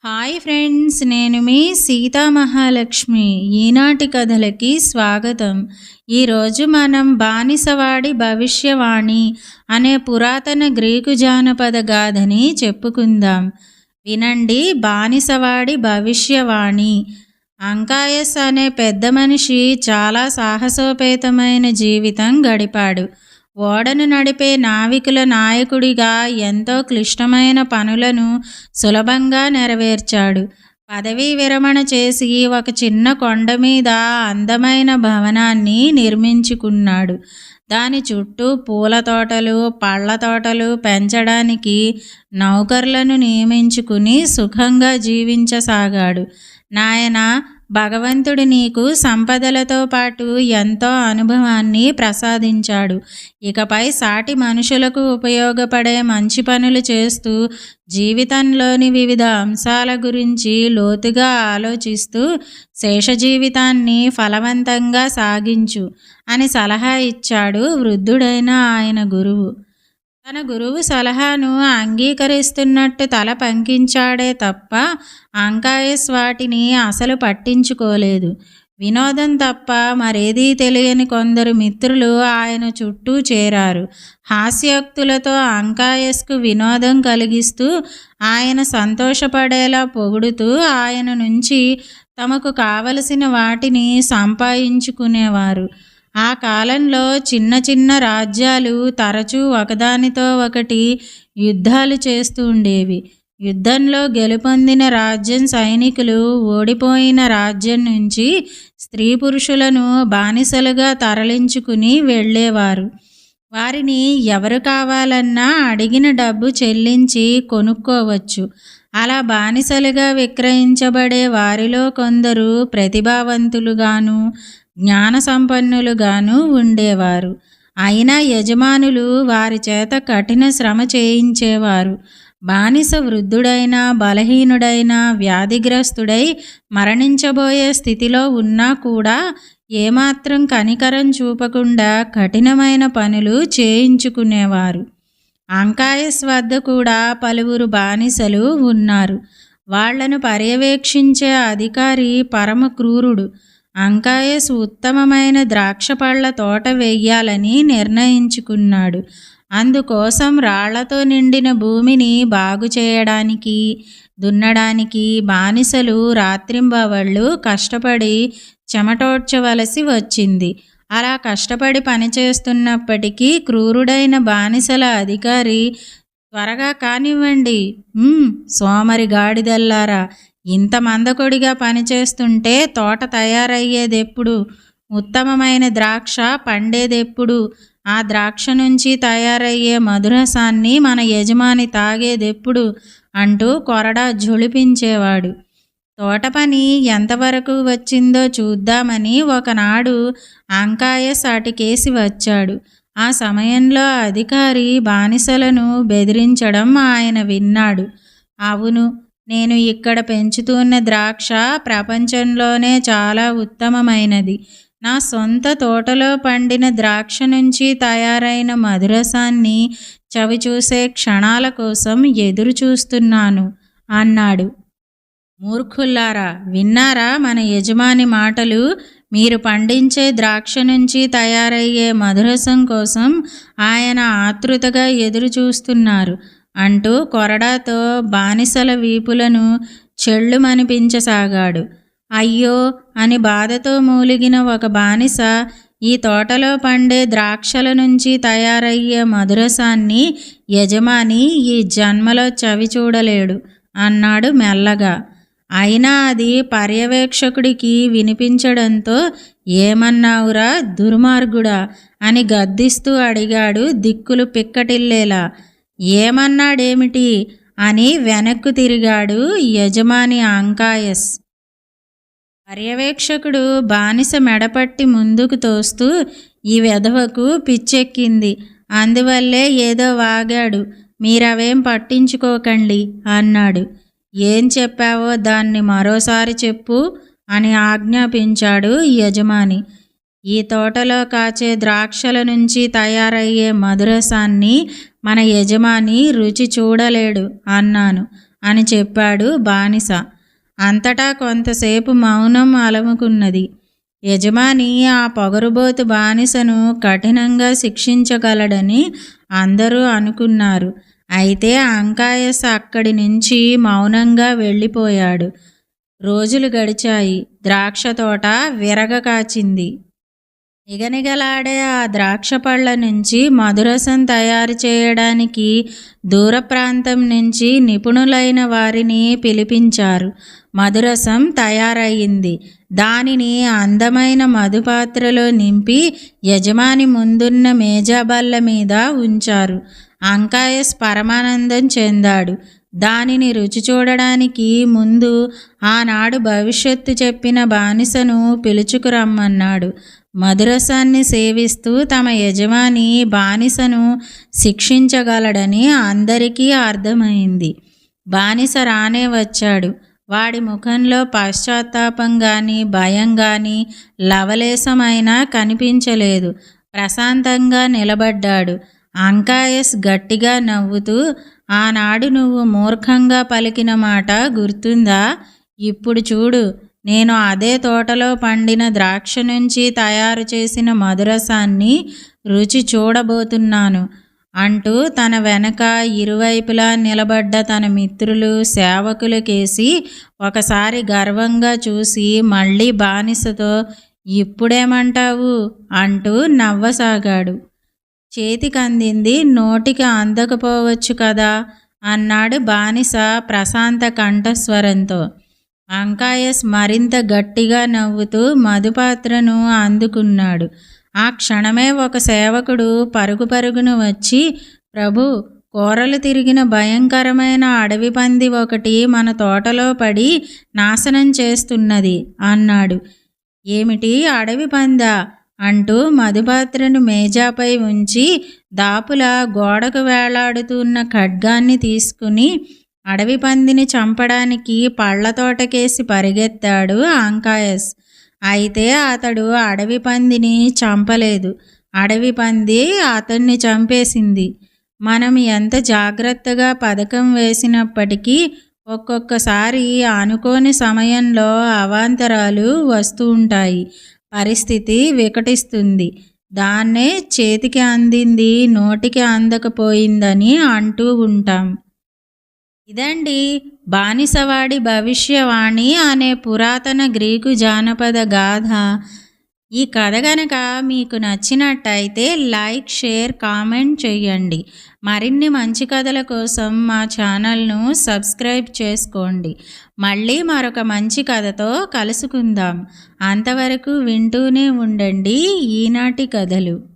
Hi friends, నేను మీ సీతా మహాలక్ష్మి. ఈనాటి కథలకి స్వాగతం. ఈరోజు మనం బానిసవాడి భవిష్యవాణి అనే పురాతన గ్రీకు జానపద గాథని చెప్పుకుందాం. వినండి. బానిసవాడి భవిష్యవాణి. అంకాయస్ అనే పెద్ద మనిషి చాలా సాహసోపేతమైన జీవితం గడిపాడు. ఓడను నడిపే నావికుల నాయకుడిగా ఎంతో క్లిష్టమైన పనులను సులభంగా నెరవేర్చాడు. పదవీ విరమణ చేసి ఒక చిన్న కొండ మీద అందమైన భవనాన్ని నిర్మించుకున్నాడు. దాని చుట్టూ పూల తోటలు, పళ్ళ తోటలు పెంచడానికి నౌకర్లను నియమించుకుని సుఖంగా జీవించసాగాడు. నాయనా, భగవంతుడు నీకు సంపదలతో పాటు ఎంతో అనుభవాన్ని ప్రసాదించాడు. ఇకపై సాటి మనుషులకు ఉపయోగపడే మంచి పనులు చేస్తూ జీవితంలోని వివిధ అంశాల గురించి లోతుగా ఆలోచిస్తూ శేష జీవితాన్ని ఫలవంతంగా సాగించు అని సలహా ఇచ్చాడు వృద్ధుడైన ఆయన గురువు. తన గురువు సలహాను అంగీకరిస్తున్నట్టు తల పంకించాడే తప్ప అంకాయస్ వాటిని అసలు పట్టించుకోలేదు. వినోదం తప్ప మరేదీ తెలియని కొందరు మిత్రులు ఆయన చుట్టూ చేరారు. హాస్యోక్తులతో అంకాయస్కు వినోదం కలిగిస్తూ, ఆయన సంతోషపడేలా పొగుడుతూ ఆయన నుంచి తమకు కావలసిన వాటిని సంపాదించుకునేవారు. ఆ కాలంలో చిన్న చిన్న రాజ్యాలు తరచూ ఒకదానితో ఒకటి యుద్ధాలు చేస్తూ ఉండేవి. యుద్ధంలో గెలుపొందిన రాజ్యం సైనికులు ఓడిపోయిన రాజ్యం నుంచి స్త్రీ పురుషులను బానిసలుగా తరలించుకుని వెళ్ళేవారు. వారిని ఎవరు కావాలన్నా అడిగిన డబ్బు చెల్లించి కొనుక్కోవచ్చు. అలా బానిసలుగా విక్రయించబడే వారిలో కొందరు ప్రతిభావంతులుగాను జ్ఞాన సంపన్నులుగాను ఉండేవారు. అయినా యజమానులు వారి చేత కఠిన శ్రమ చేయించేవారు. బానిస వృద్ధుడైన, బలహీనుడైన, వ్యాధిగ్రస్తుడై మరణించబోయే స్థితిలో ఉన్నా కూడా ఏమాత్రం కనికరం చూపకుండా కఠినమైన పనులు చేయించుకునేవారు. అంకాయస్ వద్ద కూడా పలువురు బానిసలు ఉన్నారు. వాళ్లను పర్యవేక్షించే అధికారి పరమ క్రూరుడు. అంకాయస్ ఉత్తమమైన ద్రాక్షపళ్ళ తోట వేయాలని నిర్ణయించుకున్నాడు. అందుకోసం రాళ్లతో నిండిన భూమిని బాగు చేయడానికి, దున్నడానికి బానిసలు రాత్రింబవళ్ళు కష్టపడి చెమటోడ్చవలసి వచ్చింది. అలా కష్టపడి పనిచేస్తున్నప్పటికీ క్రూరుడైన బానిసల అధికారి, త్వరగా కానివ్వండి, సోమరి గాడిదల్లారా, ఇంత మందకొడిగా పనిచేస్తుంటే తోట తయారయ్యేదెప్పుడు? ఉత్తమమైన ద్రాక్ష పండేదెప్పుడు? ఆ ద్రాక్ష నుంచి తయారయ్యే మధురసాన్ని మన యజమాని తాగేదెప్పుడు? అంటూ కొరడా ఝుళిపించేవాడు. తోట పని ఎంతవరకు వచ్చిందో చూద్దామని ఒకనాడు అంకాయస్ అటుకేసి వచ్చాడు. ఆ సమయంలో అధికారి బానిసలను బెదిరించడం ఆయన విన్నాడు. అవును, నేను ఇక్కడ పెంచుతున్న ద్రాక్ష ప్రపంచంలోనే చాలా ఉత్తమమైనది. నా సొంత తోటలో పండిన ద్రాక్ష నుంచి తయారైన మధురసాన్ని చవిచూసే క్షణాల కోసం ఎదురు చూస్తున్నాను అన్నాడు. మూర్ఖుల్లారా, విన్నారా మన యజమాని మాటలు? మీరు పండించే ద్రాక్ష నుంచి తయారయ్యే మధురసం కోసం ఆయన ఆతృతగా ఎదురు చూస్తున్నారు అంటూ కొరడాతో బానిసల వీపులను చెళ్ళుమనిపించసాగాడు. అయ్యో అని బాధతో మూలిగిన ఒక బానిస, ఈ తోటలో పండే ద్రాక్షల నుంచి తయారయ్యే మధురసాన్ని యజమాని ఈ జన్మలో చవి చూడలేడు అన్నాడు మెల్లగా. అయినా అది పర్యవేక్షకుడికి వినిపించడంతో, ఏమన్నావురా దుర్మార్గుడా అని గద్దిస్తూ అడిగాడు దిక్కులు పిక్కటిల్లేలా. ఏమన్నాడేమిటి అని వెనక్కు తిరిగాడు యజమాని అంకాయస్. పర్యవేక్షకుడు బానిస మెడపట్టి ముందుకు తోస్తూ, ఈ వెధవకు పిచ్చెక్కింది, అందువల్లే ఏదో వాగాడు, మీరవేం పట్టించుకోకండి అన్నాడు. ఏం చెప్పావో దాన్ని మరోసారి చెప్పు అని ఆజ్ఞాపించాడు యజమాని. ఈ తోటలో కాచే ద్రాక్షల నుంచి తయారయ్యే మధురసాన్ని మన యజమాని రుచి చూడలేడు అన్నాను. అని చెప్పాడు బానిస. అంతటా కొంతసేపు మౌనం అలముకున్నది. యజమాని ఆ పొగరుబోతు బానిసను కఠినంగా శిక్షించగలడని అందరూ అనుకున్నారు. అయితే అంకాయస్ అక్కడి నుంచి మౌనంగా వెళ్ళిపోయాడు. రోజులు గడిచాయి. ద్రాక్ష తోట విరగ కాచింది. నిగనిగలాడే ఆ ద్రాక్ష పళ్ళ నుంచి మధురసం తయారు చేయడానికి దూర ప్రాంతం నుంచి నిపుణులైన వారిని పిలిపించారు. మధురసం తయారయ్యింది. దానిని అందమైన మధుపాత్రలో నింపి యజమాని ముందున్న మేజాబల్ల మీద ఉంచారు. అంకాయస్ పరమానందం చెందాడు. దానిని రుచి చూడడానికి ముందు ఆనాడు భవిష్యత్తు చెప్పిన బానిసను పిలుచుకురమ్మన్నాడు. మధురసాన్ని సేవిస్తూ తమ యజమాని బానిసను శిక్షించగలడని అందరికీ అర్థమైంది. బానిస రానే వచ్చాడు. వాడి ముఖంలో పశ్చాత్తాపం కానీ భయం కానీ లవలేశమైనా కనిపించలేదు. ప్రశాంతంగా నిలబడ్డాడు. అంకాయస్ గట్టిగా నవ్వుతూ, ఆనాడు నువ్వు మూర్ఖంగా పలికిన మాట గుర్తుందా? ఇప్పుడు చూడు, నేను అదే తోటలో పండిన ద్రాక్ష నుంచి తయారు చేసిన మధురసాన్ని రుచి చూడబోతున్నాను అంటూ తన వెనక ఇరువైపులా నిలబడ్డ తన మిత్రులు సేవకులకేసి ఒకసారి గర్వంగా చూసి మళ్ళీ బానిసతో ఇప్పుడేమంటావు అంటూ నవ్వసాగాడు. చేతికి అందింది నోటికి అందకపోవచ్చు కదా అన్నాడు బానిస ప్రశాంత కంఠస్వరంతో. అంకాయస్ మరింత గట్టిగా నవ్వుతూ మధుపాత్రను అందుకున్నాడు. ఆ క్షణమే ఒక సేవకుడు పరుగు పరుగున వచ్చి, ప్రభు, కూరలు తిరిగిన భయంకరమైన అడవి పంది ఒకటి మన తోటలో పడి నాశనం చేస్తున్నది అన్నాడు. ఏమిటి, అడవి పందా అంటూ మధుపాత్రను మేజాపై ఉంచి దాపులా గోడకు వేలాడుతున్న ఖడ్గాన్ని తీసుకుని అడవి పందిని చంపడానికి పళ్ళతోటకేసి పరిగెత్తాడు అంకాయస్. అయితే అతడు అడవి పందిని చంపలేదు. అడవి పంది అతన్ని చంపేసింది. మనం ఎంత జాగ్రత్తగా పథకం వేసినప్పటికీ ఒక్కొక్కసారి అనుకోని సమయంలో అవాంతరాలు వస్తూ ఉంటాయి. పరిస్థితి వికటిస్తుంది. దాన్నే చేతికి అందింది నోటికి అందకపోయిందని అంటూ ఉంటాం. ఇదండి బానిసవాడి భవిష్యవాణి అనే పురాతన గ్రీకు జానపద గాథ. ఈ కథ గనక మీకు నచ్చినట్టయితే లైక్, షేర్, కామెంట్ చేయండి. మరిన్ని మంచి కథల కోసం మా ఛానల్ను సబ్స్క్రైబ్ చేసుకోండి. మళ్ళీ మరొక మంచి కథతో కలుసుకుందాం. అంతవరకు వింటూనే ఉండండి ఈనాటి కథలు.